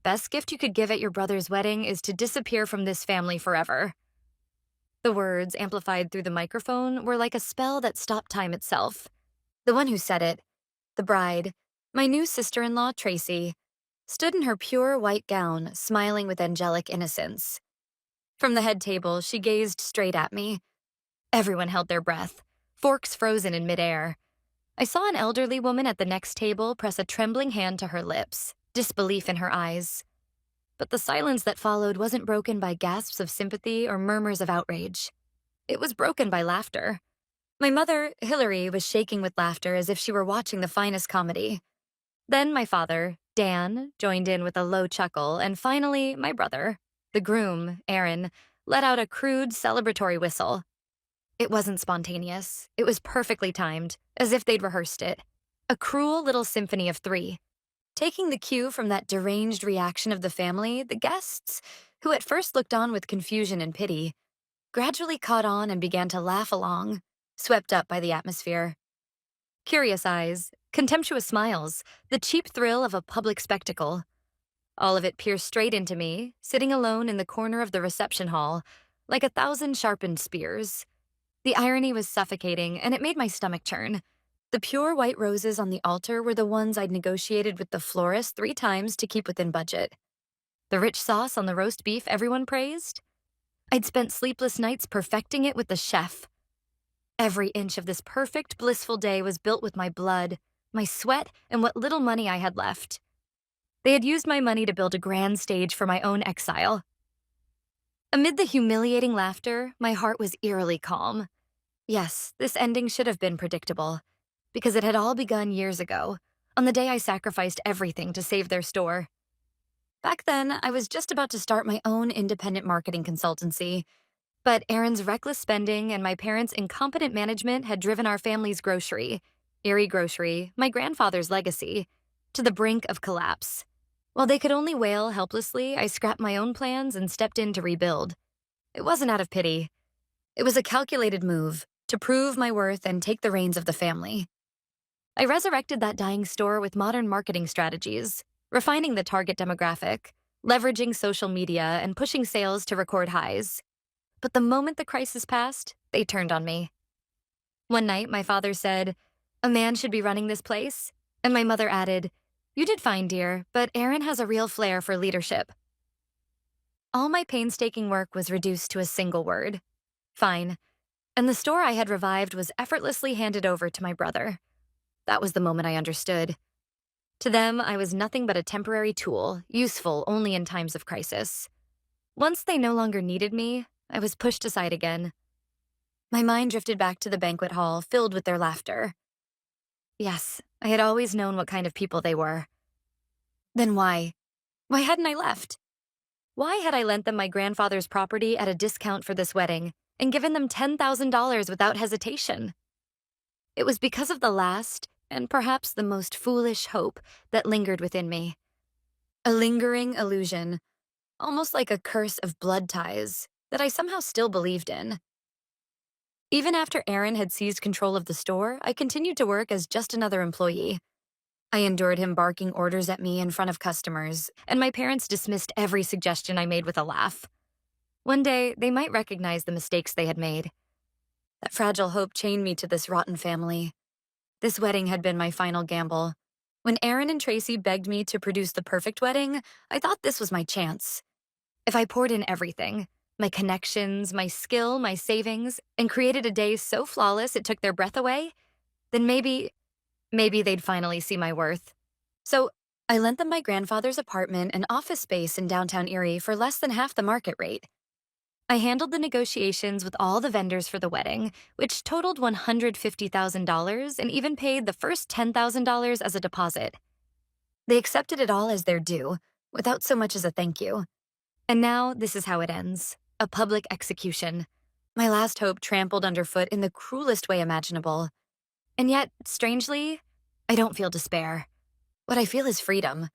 best gift you could give at your brother's wedding is to disappear from this family forever." The words, amplified through the microphone, were like a spell that stopped time itself. The one who said it, the bride, my new sister-in-law, Tracy, stood in her pure white gown, smiling with angelic innocence. From the head table, she gazed straight at me. Everyone held their breath, forks frozen in midair. I saw an elderly woman at the next table press a trembling hand to her lips, disbelief in her eyes. But the silence that followed wasn't broken by gasps of sympathy or murmurs of outrage. It was broken by laughter. My mother, Hillary, was shaking with laughter as if she were watching the finest comedy. Then my father, Dan, joined in with a low chuckle, and finally, my brother, the groom, Aaron, let out a crude, celebratory whistle. It wasn't spontaneous. It was perfectly timed, as if they'd rehearsed it. A cruel little symphony of three. Taking the cue from that deranged reaction of the family, the guests, who at first looked on with confusion and pity, gradually caught on and began to laugh along, swept up by the atmosphere. Curious eyes, contemptuous smiles, the cheap thrill of a public spectacle. All of it pierced straight into me, sitting alone in the corner of the reception hall, like 1,000 sharpened spears. The irony was suffocating, and it made my stomach churn. The pure white roses on the altar were the ones I'd negotiated with the florist 3 times to keep within budget. The rich sauce on the roast beef everyone praised? I'd spent sleepless nights perfecting it with the chef. Every inch of this perfect, blissful day was built with my blood, my sweat, and what little money I had left. They had used my money to build a grand stage for my own exile. Amid the humiliating laughter, my heart was eerily calm. Yes, this ending should have been predictable, because it had all begun years ago, on the day I sacrificed everything to save their store. Back then, I was just about to start my own independent marketing consultancy, but Aaron's reckless spending and my parents' incompetent management had driven our family's grocery, Erie Grocery, my grandfather's legacy, to the brink of collapse. While they could only wail helplessly, I scrapped my own plans and stepped in to rebuild. It wasn't out of pity. It was a calculated move to prove my worth and take the reins of the family. I resurrected that dying store with modern marketing strategies, refining the target demographic, leveraging social media, and pushing sales to record highs. But the moment the crisis passed, they turned on me. One night, my father said, "A man should be running this place," and my mother added, "You did fine, dear, but Aaron has a real flair for leadership." All my painstaking work was reduced to a single word: fine. And the store I had revived was effortlessly handed over to my brother. That was the moment I understood. To them, I was nothing but a temporary tool, useful only in times of crisis. Once they no longer needed me, I was pushed aside again. My mind drifted back to the banquet hall, filled with their laughter. Yes, I had always known what kind of people they were. Then why? Why hadn't I left? Why had I lent them my grandfather's property at a discount for this wedding and given them $10,000 without hesitation? It was because of the last, and perhaps the most foolish hope that lingered within me. A lingering illusion, almost like a curse of blood ties, that I somehow still believed in. Even after Aaron had seized control of the store, I continued to work as just another employee. I endured him barking orders at me in front of customers, and my parents dismissed every suggestion I made with a laugh. One day, they might recognize the mistakes they had made. That fragile hope chained me to this rotten family. This wedding had been my final gamble. When Aaron and Tracy begged me to produce the perfect wedding, I thought this was my chance. If I poured in everything, my connections, my skill, my savings, and created a day so flawless it took their breath away, then maybe they'd finally see my worth. So I lent them my grandfather's apartment and office space in downtown Erie for less than half the market rate. I handled the negotiations with all the vendors for the wedding, which totaled $150,000, and even paid the first $10,000 as a deposit. They accepted it all as their due, without so much as a thank you. And now this is how it ends: a public execution. My last hope trampled underfoot in the cruelest way imaginable. And yet, strangely, I don't feel despair. What I feel is freedom.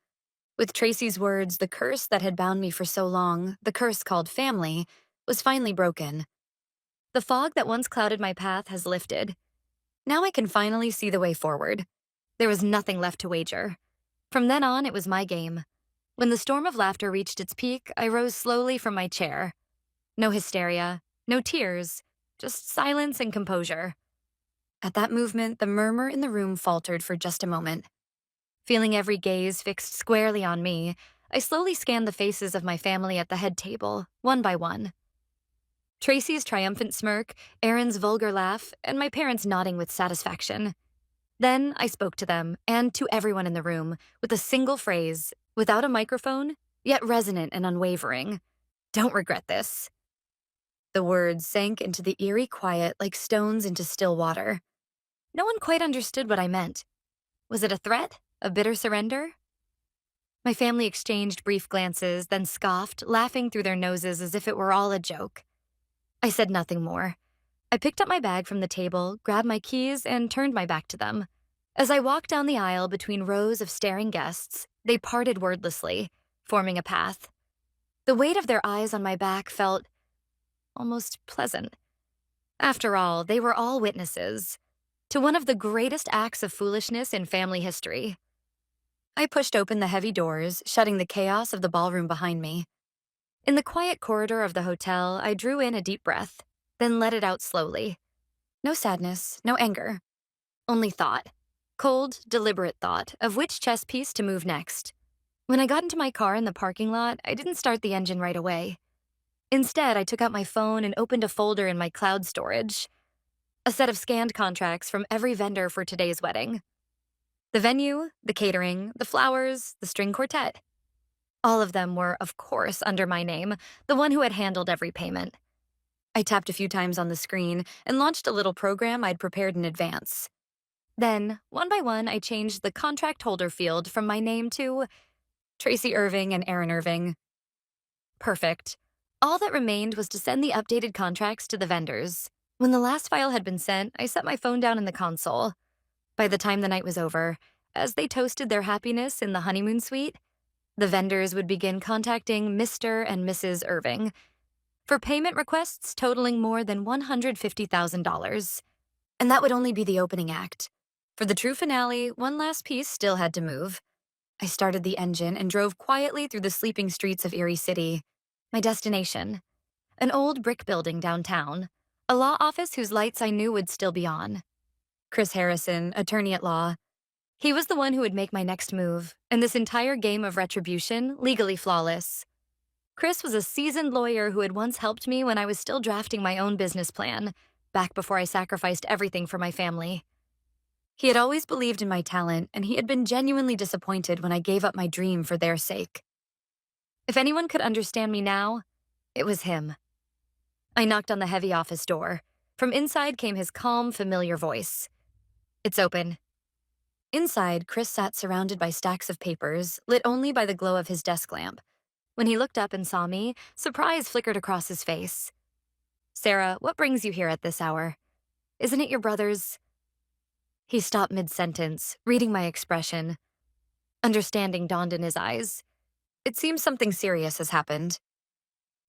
With Tracy's words, the curse that had bound me for so long, the curse called family, was finally broken. The fog that once clouded my path has lifted. Now I can finally see the way forward. There was nothing left to wager. From then on, it was my game. When the storm of laughter reached its peak, I rose slowly from my chair. No hysteria, no tears, just silence and composure. At that movement, the murmur in the room faltered for just a moment. Feeling every gaze fixed squarely on me, I slowly scanned the faces of my family at the head table, one by one. Tracy's triumphant smirk, Aaron's vulgar laugh, and my parents nodding with satisfaction. Then I spoke to them, and to everyone in the room, with a single phrase, without a microphone, yet resonant and unwavering. Don't regret this. The words sank into the eerie quiet like stones into still water. No one quite understood what I meant. Was it a threat? A bitter surrender? My family exchanged brief glances, then scoffed, laughing through their noses as if it were all a joke. I said nothing more. I picked up my bag from the table, grabbed my keys, and turned my back to them. As I walked down the aisle between rows of staring guests, they parted wordlessly, forming a path. The weight of their eyes on my back felt almost pleasant. After all, they were all witnesses to one of the greatest acts of foolishness in family history. I pushed open the heavy doors, shutting the chaos of the ballroom behind me. In the quiet corridor of the hotel, I drew in a deep breath, then let it out slowly. No sadness, no anger. Only thought. Cold, deliberate thought of which chess piece to move next. When I got into my car in the parking lot, I didn't start the engine right away. Instead, I took out my phone and opened a folder in my cloud storage. A set of scanned contracts from every vendor for today's wedding. The venue, the catering, the flowers, the string quartet. All of them were, of course, under my name, the one who had handled every payment. I tapped a few times on the screen and launched a little program I'd prepared in advance. Then, one by one, I changed the contract holder field from my name to Tracy Irving and Aaron Irving. Perfect. All that remained was to send the updated contracts to the vendors. When the last file had been sent, I set my phone down in the console. By the time the night was over, as they toasted their happiness in the honeymoon suite, the vendors would begin contacting Mr. and Mrs. Irving for payment requests totaling more than $150,000. And that would only be the opening act. For the true finale, one last piece still had to move. I started the engine and drove quietly through the sleeping streets of Erie City. My destination, an old brick building downtown, a law office whose lights I knew would still be on. Chris Harrison, attorney at law. He was the one who would make my next move, and this entire game of retribution legally flawless. Chris was a seasoned lawyer who had once helped me when I was still drafting my own business plan, back before I sacrificed everything for my family. He had always believed in my talent, and he had been genuinely disappointed when I gave up my dream for their sake. If anyone could understand me now, it was him. I knocked on the heavy office door. From inside came his calm, familiar voice. "It's open." Inside, Chris sat surrounded by stacks of papers, lit only by the glow of his desk lamp. When he looked up and saw me, surprise flickered across his face. "Sarah, what brings you here at this hour? Isn't it your brother's—" He stopped mid-sentence, reading my expression. Understanding dawned in his eyes. It seems something serious has happened.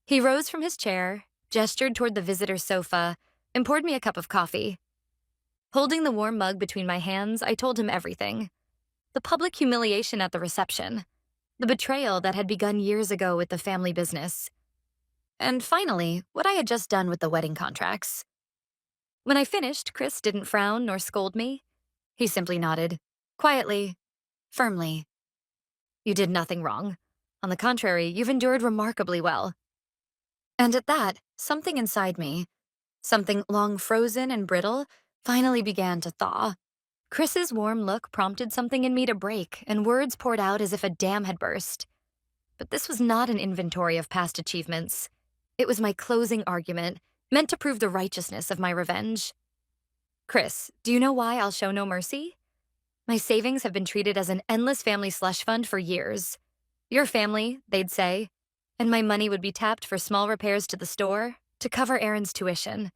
He rose from his chair, gestured toward the visitor's sofa, and poured me a cup of coffee. Holding the warm mug between my hands, I told him everything. The public humiliation at the reception. The betrayal that had begun years ago with the family business. And finally, what I had just done with the wedding contracts. When I finished, Chris didn't frown nor scold me. He simply nodded, quietly, firmly. "You did nothing wrong. On the contrary, you've endured remarkably well." And at that, something inside me, something long frozen and brittle, finally began to thaw. Chris's warm look prompted something in me to break, and words poured out as if a dam had burst. But this was not an inventory of past achievements. It was my closing argument, meant to prove the righteousness of my revenge. "Chris, do you know why I'll show no mercy? My savings have been treated as an endless family slush fund for years. Your family, they'd say, and my money would be tapped for small repairs to the store, to cover Aaron's tuition.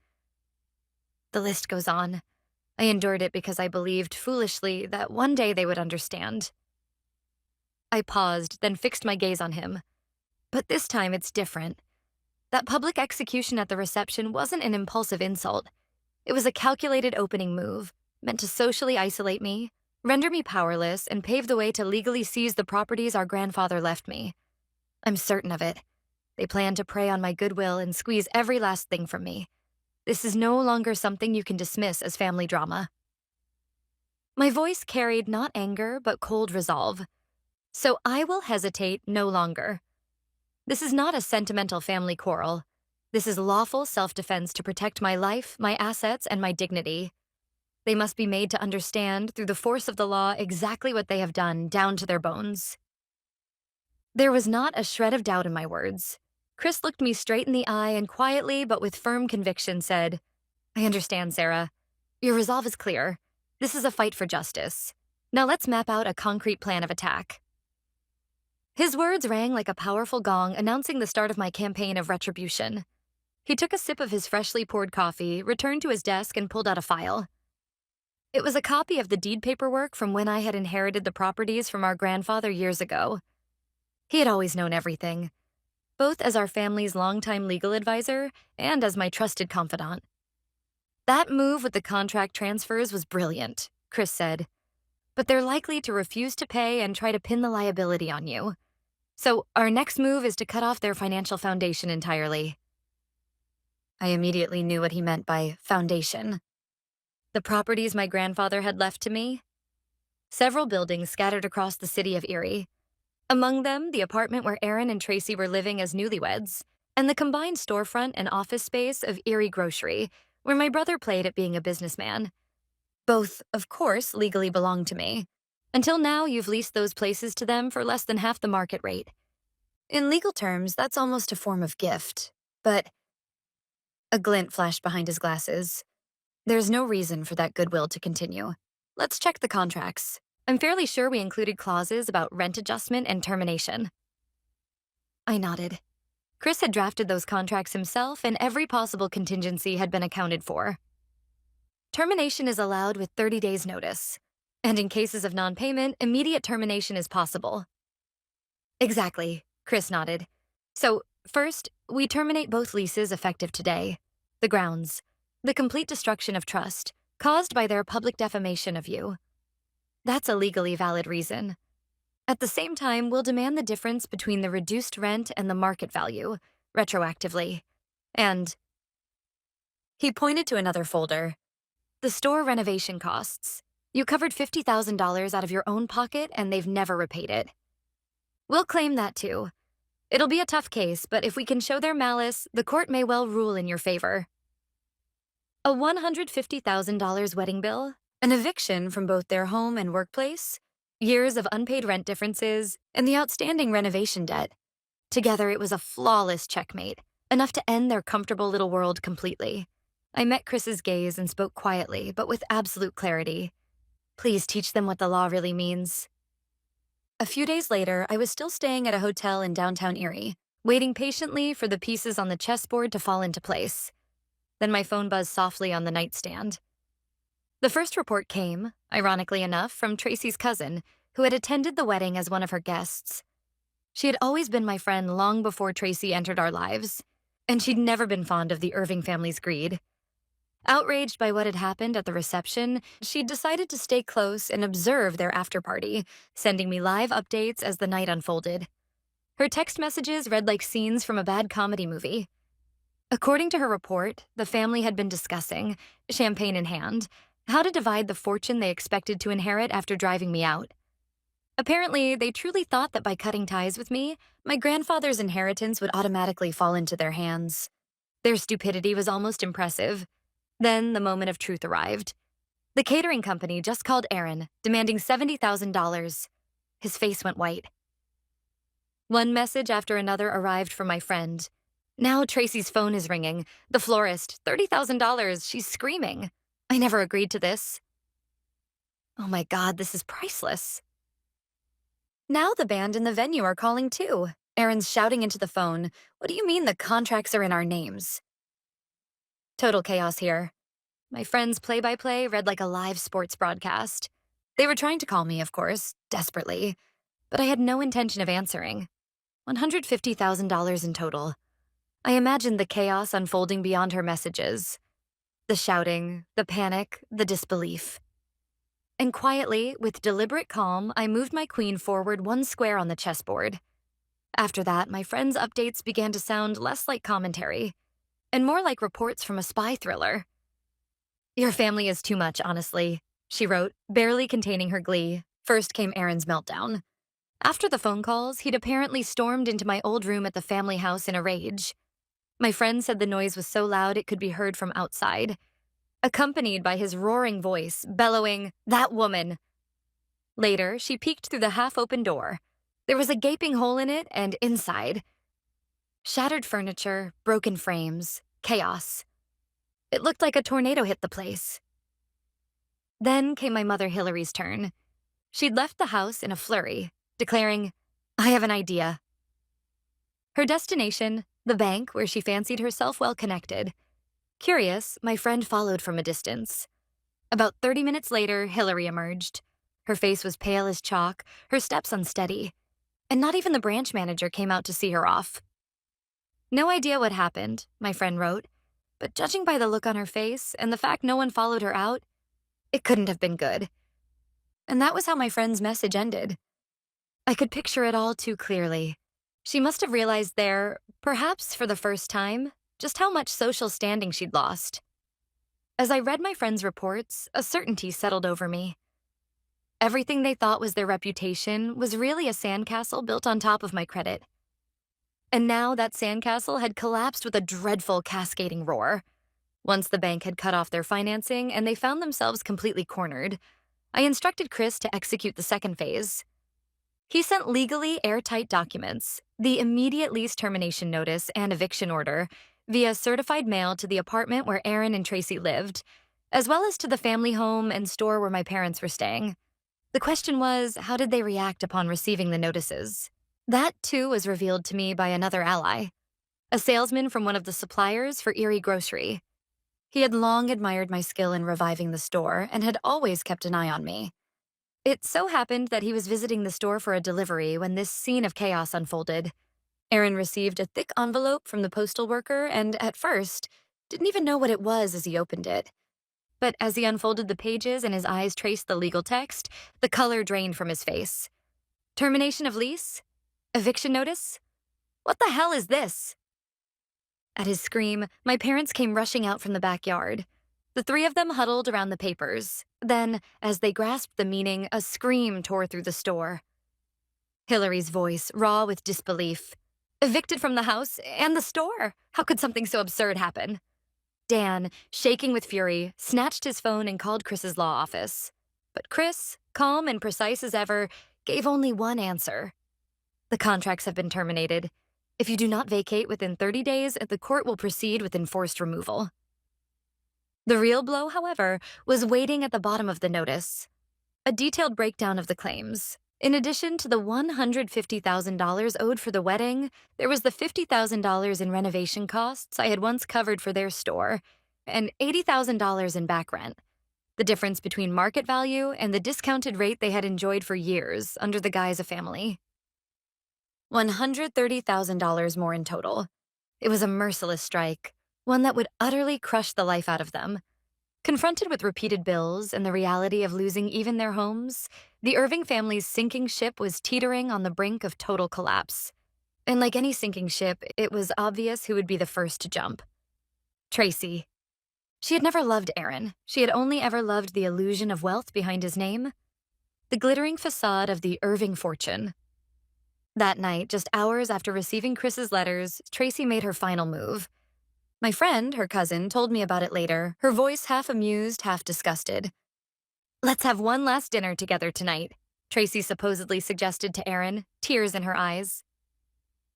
The list goes on. I endured it because I believed, foolishly, that one day they would understand." I paused, then fixed my gaze on him. But this time it's different. That public execution at the reception wasn't an impulsive insult. It was a calculated opening move, meant to socially isolate me, render me powerless, and pave the way to legally seize the properties our grandfather left me. I'm certain of it. They plan to prey on my goodwill and squeeze every last thing from me. This is no longer something you can dismiss as family drama. My voice carried not anger, but cold resolve. So I will hesitate no longer. This is not a sentimental family quarrel. This is lawful self-defense to protect my life, my assets, and my dignity. They must be made to understand, through the force of the law, exactly what they have done, down to their bones. There was not a shred of doubt in my words. Chris looked me straight in the eye and quietly, but with firm conviction, said, "I understand, Sarah. Your resolve is clear. This is a fight for justice. Now let's map out a concrete plan of attack." His words rang like a powerful gong announcing the start of my campaign of retribution. He took a sip of his freshly poured coffee, returned to his desk, and pulled out a file. It was a copy of the deed paperwork from when I had inherited the properties from our grandfather years ago. He had always known everything, both as our family's longtime legal advisor and as my trusted confidant. "That move with the contract transfers was brilliant," Chris said. "But they're likely to refuse to pay and try to pin the liability on you. So our next move is to cut off their financial foundation entirely." I immediately knew what he meant by foundation. The properties my grandfather had left to me? Several buildings scattered across the city of Erie. Among them, the apartment where Aaron and Tracy were living as newlyweds, and the combined storefront and office space of Erie Grocery, where my brother played at being a businessman. Both, of course, legally belonged to me. Until now, you've leased those places to them for less than half the market rate. In legal terms, that's almost a form of gift. But a glint flashed behind his glasses. There's no reason for that goodwill to continue. Let's check the contracts. I'm fairly sure we included clauses about rent adjustment and termination. I nodded. Chris had drafted those contracts himself, and every possible contingency had been accounted for. Termination is allowed with 30 days' notice, and in cases of non-payment, immediate termination is possible. Exactly, Chris nodded. So, first, we terminate both leases effective today. The grounds. The complete destruction of trust, caused by their public defamation of you. That's a legally valid reason. At the same time, we'll demand the difference between the reduced rent and the market value, retroactively. And he pointed to another folder. The store renovation costs. You covered $50,000 out of your own pocket, and they've never repaid it. We'll claim that too. It'll be a tough case, but if we can show their malice, the court may well rule in your favor. A $150,000 wedding bill, an eviction from both their home and workplace, years of unpaid rent differences, and the outstanding renovation debt. Together, it was a flawless checkmate, enough to end their comfortable little world completely. I met Chris's gaze and spoke quietly, but with absolute clarity. Please teach them what the law really means. A few days later, I was still staying at a hotel in downtown Erie, waiting patiently for the pieces on the chessboard to fall into place. Then my phone buzzed softly on the nightstand. The first report came, ironically enough, from Tracy's cousin, who had attended the wedding as one of her guests. She had always been my friend long before Tracy entered our lives, and she'd never been fond of the Irving family's greed. Outraged by what had happened at the reception, she'd decided to stay close and observe their after-party, sending me live updates as the night unfolded. Her text messages read like scenes from a bad comedy movie. According to her report, the family had been discussing, champagne in hand, how to divide the fortune they expected to inherit after driving me out. Apparently, they truly thought that by cutting ties with me, my grandfather's inheritance would automatically fall into their hands. Their stupidity was almost impressive. Then the moment of truth arrived. The catering company just called Aaron, demanding $70,000. His face went white. One message after another arrived from my friend. Now Tracy's phone is ringing. The florist, $30,000. She's screaming. I never agreed to this. Oh my God, this is priceless. Now the band and the venue are calling too. Aaron's shouting into the phone. What do you mean the contracts are in our names? Total chaos here. My friend's play-by-play read like a live sports broadcast. They were trying to call me, of course, desperately, but I had no intention of answering. $150,000 in total. I imagined the chaos unfolding beyond her messages. The shouting, the panic, the disbelief. And quietly, with deliberate calm, I moved my queen forward one square on the chessboard. After that, my friend's updates began to sound less like commentary and more like reports from a spy thriller. "Your family is too much, honestly," she wrote, barely containing her glee. First came Aaron's meltdown. After the phone calls, he'd apparently stormed into my old room at the family house in a rage. My friend said the noise was so loud it could be heard from outside, accompanied by his roaring voice, bellowing, "That woman!" Later, she peeked through the half-open door. There was a gaping hole in it, and inside, shattered furniture, broken frames, chaos. It looked like a tornado hit the place. Then came my mother Hillary's turn. She'd left the house in a flurry, declaring, "I have an idea." Her destination, the bank where she fancied herself well-connected. Curious, my friend followed from a distance. About 30 minutes later, Hillary emerged. Her face was pale as chalk, her steps unsteady, and not even the branch manager came out to see her off. "No idea what happened," my friend wrote, "but judging by the look on her face and the fact no one followed her out, it couldn't have been good." And that was how my friend's message ended. I could picture it all too clearly. She must have realized there, perhaps for the first time, just how much social standing she'd lost. As I read my friend's reports, a certainty settled over me. Everything they thought was their reputation was really a sandcastle built on top of my credit. And now that sandcastle had collapsed with a dreadful cascading roar. Once the bank had cut off their financing and they found themselves completely cornered, I instructed Chris to execute the second phase. He sent legally airtight documents, the immediate lease termination notice and eviction order, via certified mail to the apartment where Aaron and Tracy lived, as well as to the family home and store where my parents were staying. The question was, how did they react upon receiving the notices? That, too, was revealed to me by another ally, a salesman from one of the suppliers for Erie Grocery. He had long admired my skill in reviving the store and had always kept an eye on me. It so happened that he was visiting the store for a delivery when this scene of chaos unfolded. Aaron received a thick envelope from the postal worker and, at first, didn't even know what it was as he opened it. But as he unfolded the pages and his eyes traced the legal text, the color drained from his face. Termination of lease? Eviction notice? What the hell is this? At his scream, my parents came rushing out from the backyard. The three of them huddled around the papers. Then, as they grasped the meaning, a scream tore through the store. Hillary's voice, raw with disbelief. Evicted from the house and the store? How could something so absurd happen? Dan, shaking with fury, snatched his phone and called Chris's law office. But Chris, calm and precise as ever, gave only one answer. "The contracts have been terminated. If you do not vacate within 30 days, the court will proceed with enforced removal." The real blow, however, was waiting at the bottom of the notice. A detailed breakdown of the claims. In addition to the $150,000 owed for the wedding, there was the $50,000 in renovation costs I had once covered for their store, and $80,000 in back rent, the difference between market value and the discounted rate they had enjoyed for years under the guise of family. $130,000 more in total. It was a merciless strike, one that would utterly crush the life out of them. Confronted with repeated bills and the reality of losing even their homes, the Irving family's sinking ship was teetering on the brink of total collapse. And like any sinking ship, it was obvious who would be the first to jump. Tracy. She had never loved Aaron. She had only ever loved the illusion of wealth behind his name. The glittering facade of the Irving fortune. That night, just hours after receiving Chris's letters, Tracy made her final move. My friend, her cousin, told me about it later, her voice half amused, half disgusted. "Let's have one last dinner together tonight," Tracy supposedly suggested to Aaron, tears in her eyes.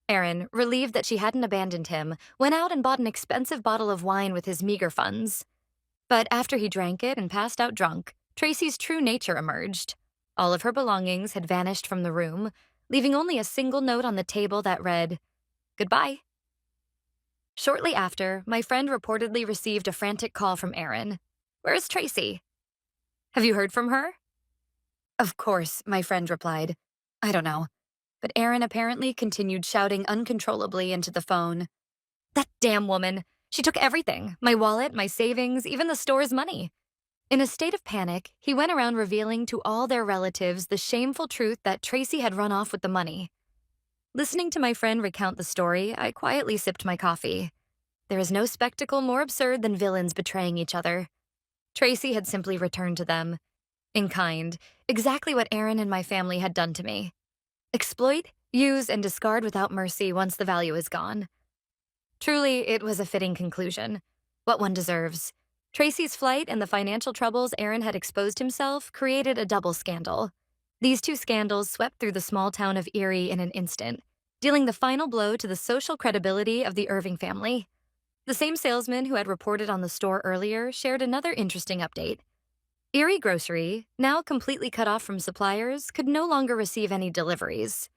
Aaron, relieved that she hadn't abandoned him, went out and bought an expensive bottle of wine with his meager funds. But after he drank it and passed out drunk, Tracy's true nature emerged. All of her belongings had vanished from the room, leaving only a single note on the table that read, "Goodbye." Shortly after, my friend reportedly received a frantic call from Aaron. "Where's Tracy?" "Have you heard from her?" "Of course," my friend replied. "I don't know." But Aaron apparently continued shouting uncontrollably into the phone. "That damn woman! She took everything, my wallet, my savings, even the store's money. In a state of panic, he went around revealing to all their relatives the shameful truth that Tracy had run off with the money. Listening to my friend recount the story, I quietly sipped my coffee. There is no spectacle more absurd than villains betraying each other. Tracy had simply returned to them, in kind, exactly what Aaron and my family had done to me. Exploit, use, and discard without mercy once the value is gone. Truly, it was a fitting conclusion. What one deserves. Tracy's flight and the financial troubles Aaron had exposed himself created a double scandal. These two scandals swept through the small town of Erie in an instant, dealing the final blow to the social credibility of the Irving family. The same salesman who had reported on the store earlier shared another interesting update. Erie Grocery, now completely cut off from suppliers, could no longer receive any deliveries.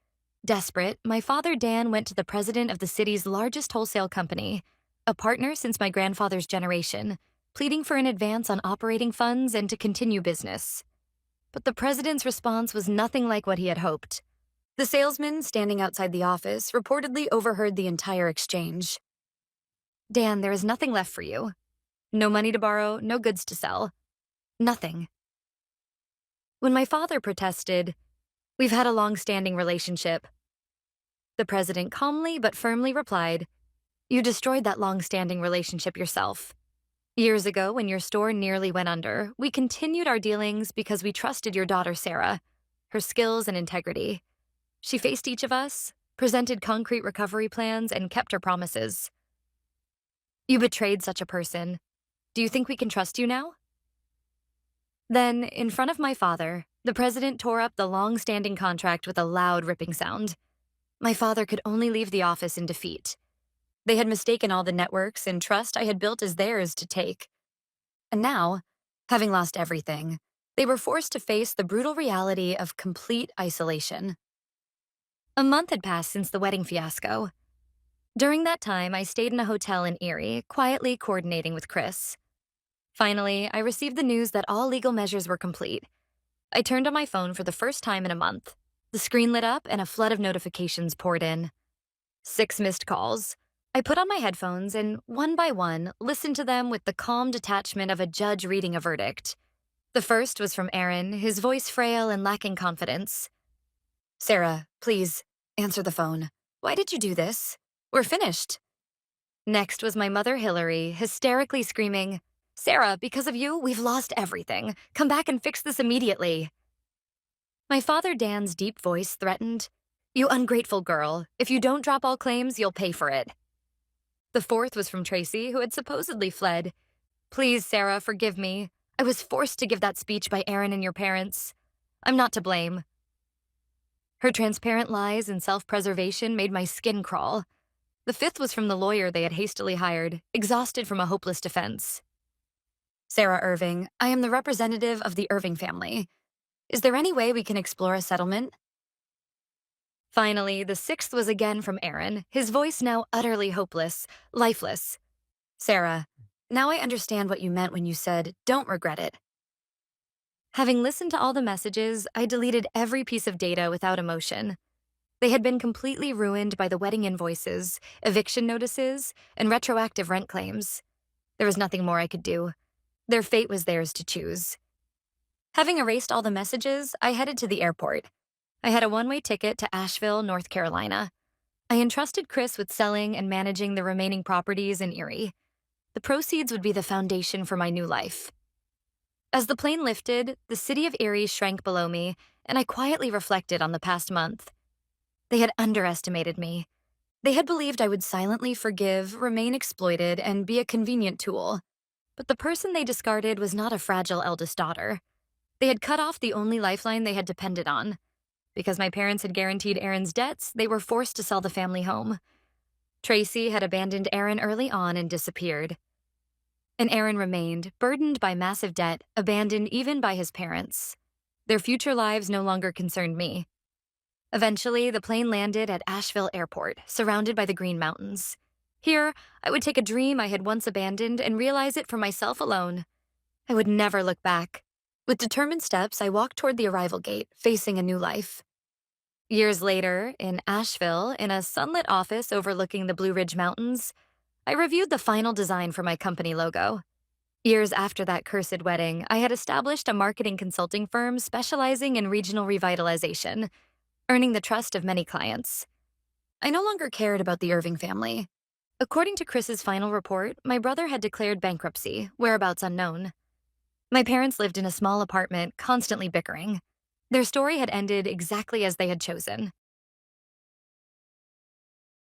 Desperate, my father Dan went to the president of the city's largest wholesale company, a partner since my grandfather's generation, pleading for an advance on operating funds and to continue business. But the president's response was nothing like what he had hoped. The salesman, standing outside the office, reportedly overheard the entire exchange. Dan, there is nothing left for you. No money to borrow, no goods to sell. Nothing. When my father protested, "We've had a long-standing relationship," the president calmly but firmly replied, "You destroyed that long-standing relationship yourself. Years ago, when your store nearly went under, we continued our dealings because we trusted your daughter Sarah, her skills and integrity. She faced each of us, presented concrete recovery plans, and kept her promises. You betrayed such a person. Do you think we can trust you now?" Then, in front of my father, the president tore up the long-standing contract with a loud ripping sound. My father could only leave the office in defeat. They had mistaken all the networks and trust I had built as theirs to take. And now, having lost everything, they were forced to face the brutal reality of complete isolation. A month had passed since the wedding fiasco. During that time, I stayed in a hotel in Erie, quietly coordinating with Chris. Finally, I received the news that all legal measures were complete. I turned on my phone for the first time in a month. The screen lit up and a flood of notifications poured in. 6 missed calls. I put on my headphones and, one by one, listened to them with the calm detachment of a judge reading a verdict. The first was from Aaron, his voice frail and lacking confidence. "Sarah, please, answer the phone. Why did you do this? We're finished." Next was my mother, Hillary, hysterically screaming, "Sarah, because of you, we've lost everything. Come back and fix this immediately." My father, Dan's deep voice threatened, "You ungrateful girl. If you don't drop all claims, you'll pay for it." The fourth was from Tracy, who had supposedly fled. "Please, Sarah, forgive me. I was forced to give that speech by Aaron and your parents. I'm not to blame." Her transparent lies and self-preservation made my skin crawl. The fifth was from the lawyer they had hastily hired, exhausted from a hopeless defense. "Sarah Irving, I am the representative of the Irving family. Is there any way we can explore a settlement?" Finally, the sixth was again from Aaron, his voice now utterly hopeless, lifeless. "Sarah, now I understand what you meant when you said, 'Don't regret it.'" Having listened to all the messages, I deleted every piece of data without emotion. They had been completely ruined by the wedding invoices, eviction notices, and retroactive rent claims. There was nothing more I could do. Their fate was theirs to choose. Having erased all the messages, I headed to the airport. I had a one-way ticket to Asheville, North Carolina. I entrusted Chris with selling and managing the remaining properties in Erie. The proceeds would be the foundation for my new life. As the plane lifted, the city of Erie shrank below me, and I quietly reflected on the past month. They had underestimated me. They had believed I would silently forgive, remain exploited, and be a convenient tool. But the person they discarded was not a fragile eldest daughter. They had cut off the only lifeline they had depended on. Because my parents had guaranteed Aaron's debts, they were forced to sell the family home. Tracy had abandoned Aaron early on and disappeared. And Aaron remained, burdened by massive debt, abandoned even by his parents. Their future lives no longer concerned me. Eventually, the plane landed at Asheville Airport, surrounded by the Green Mountains. Here, I would take a dream I had once abandoned and realize it for myself alone. I would never look back. With determined steps, I walked toward the arrival gate, facing a new life. Years later, in Asheville, in a sunlit office overlooking the Blue Ridge Mountains, I reviewed the final design for my company logo. Years after that cursed wedding, I had established a marketing consulting firm specializing in regional revitalization, earning the trust of many clients. I no longer cared about the Irving family. According to Chris's final report, my brother had declared bankruptcy, whereabouts unknown. My parents lived in a small apartment, constantly bickering. Their story had ended exactly as they had chosen.